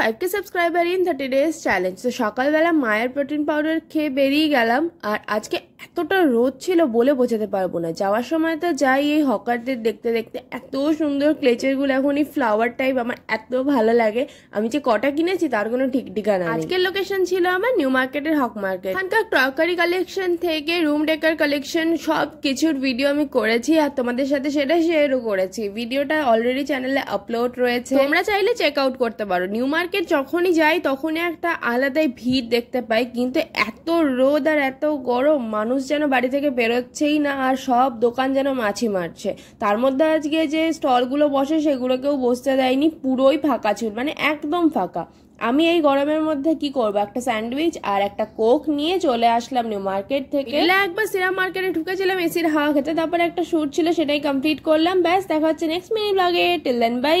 5K subscriber in 30 days challenge. তো সকালবেলা মায়ের প্রোটিন পাউডার খেয়ে বেরিয়ে গেলাম, আর আজকে এতটা রোদ ছিল বলে বোঝাতে পারবো না। যাওয়ার সময় তো যাই এই হকারদের দেখতে দেখতে, এত সুন্দর ক্লেচারগুলো এখন এই ফ্লাওয়ার টাইপ আমার এত ভালো লাগে। আমি যে কটা কিনেছি তার কোনো ঠিক ঠিকানা নেই। আজকের লোকেশন ছিল আমার নিউ মার্কেটের হক মার্কেট। এখানকার ক্রকারি কালেকশন থেকে রুম ডেকার কালেকশন সব কিছুর ভিডিও আমি করেছি, আর তোমাদের সাথে সেটা শেয়ারও করেছি। ভিডিওটা অলরেডি চ্যানেলে আপলোড রয়েছে, তোমরা চাইলে চেক আউট করতে পারো। নিউ মার্কেট যখনই যাই তখনই একটা আলাদাই ভিড় দেখতে পাই, কিন্তু এত রোদ আর এত গরম, মানুষ যেন বাড়ি থেকে বেরোচ্ছেই না, আর সব দোকান যেন মাছি মারছে। তার মধ্যে আজকে যে স্টলগুলো বসে সেগুলোকেও বসতে দেয়নি, পুরোই ফাঁকা ছিল, মানে একদম ফাঁকা। আমি এই গরমের মধ্যে কি করবো, একটা স্যান্ডউইচ আর একটা কোক নিয়ে চলে আসলাম নিউ মার্কেট থেকে। একবার সিরাম মার্কেটে ঢুকেছিলাম এসির হাওয়া খেতে, তারপরে একটা শুট ছিল সেটাই কমপ্লিট করলাম। ব্যাস, দেখা হচ্ছে নেক্সট মিনি ব্লগে। Till then by.